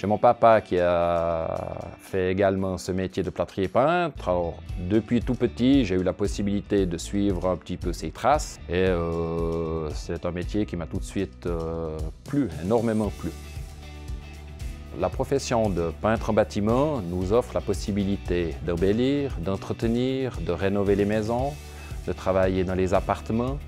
J'ai mon papa qui a fait également ce métier de plâtrier peintre. Alors, depuis tout petit, j'ai eu la possibilité de suivre un petit peu ses traces et c'est un métier qui m'a tout de suite plu, énormément plu. La profession de peintre en bâtiment nous offre la possibilité d'embellir, d'entretenir, de rénover les maisons, de travailler dans les appartements.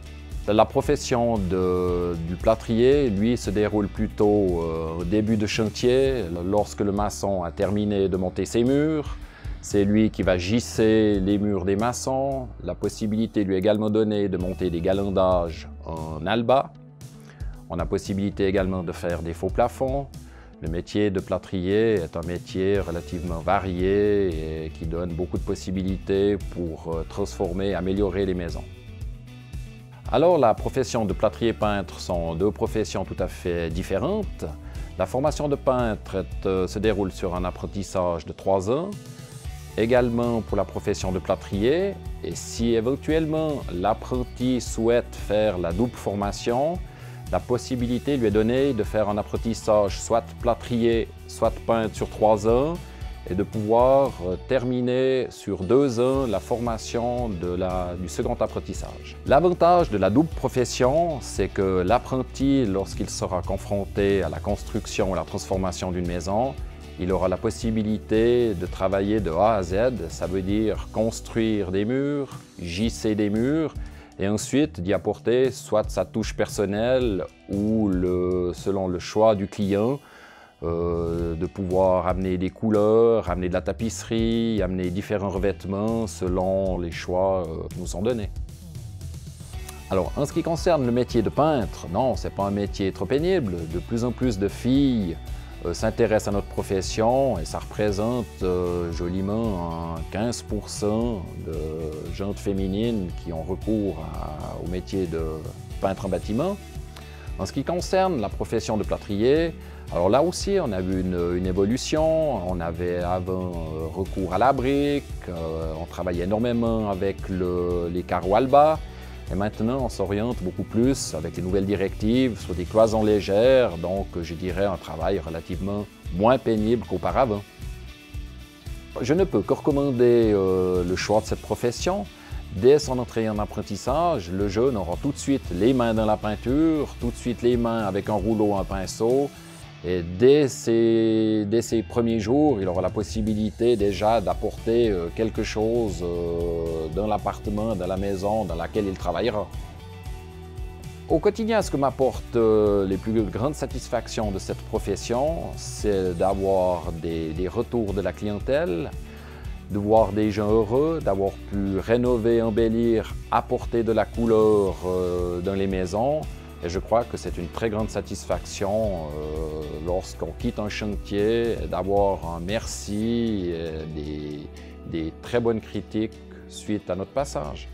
La profession du plâtrier, lui, se déroule plutôt au début de chantier, lorsque le maçon a terminé de monter ses murs. C'est lui qui va gisser les murs des maçons. La possibilité lui est également donnée de monter des galandages en alba. On a possibilité également de faire des faux plafonds. Le métier de plâtrier est un métier relativement varié et qui donne beaucoup de possibilités pour transformer, améliorer les maisons. Alors, la profession de plâtrier-peintre sont deux professions tout à fait différentes. La formation de peintre se déroule sur un apprentissage de 3 ans, également pour la profession de plâtrier. Et si éventuellement l'apprenti souhaite faire la double formation, la possibilité lui est donnée de faire un apprentissage soit plâtrier, soit peintre sur 3 ans, et de pouvoir terminer sur 2 ans la formation du second apprentissage. L'avantage de la double profession, c'est que l'apprenti, lorsqu'il sera confronté à la construction ou la transformation d'une maison, il aura la possibilité de travailler de A à Z, ça veut dire construire des murs, gisser des murs, et ensuite d'y apporter soit sa touche personnelle ou, selon le choix du client, de pouvoir amener des couleurs, amener de la tapisserie, amener différents revêtements selon les choix qui nous sont donnés. Alors, en ce qui concerne le métier de peintre, non, c'est pas un métier trop pénible. De plus en plus de filles s'intéressent à notre profession et ça représente joliment 15% de jeunes féminines qui ont recours au métier de peintre en bâtiment. En ce qui concerne la profession de plâtrier, alors là aussi, on a vu une évolution. On avait avant recours à la brique, on travaillait énormément avec les carreaux alba. Et maintenant, on s'oriente beaucoup plus avec les nouvelles directives sur des cloisons légères, donc je dirais un travail relativement moins pénible qu'auparavant. Je ne peux que recommander le choix de cette profession. Dès son entrée en apprentissage, le jeune aura tout de suite les mains dans la peinture, tout de suite les mains avec un rouleau, un pinceau. Et dès ses premiers jours, il aura la possibilité déjà d'apporter quelque chose dans l'appartement, dans la maison dans laquelle il travaillera. Au quotidien, ce que m'apporte les plus grandes satisfactions de cette profession, c'est d'avoir des retours de la clientèle, de voir des gens heureux, d'avoir pu rénover, embellir, apporter de la couleur dans les maisons. Et je crois que c'est une très grande satisfaction lorsqu'on quitte un chantier d'avoir un merci et des très bonnes critiques suite à notre passage.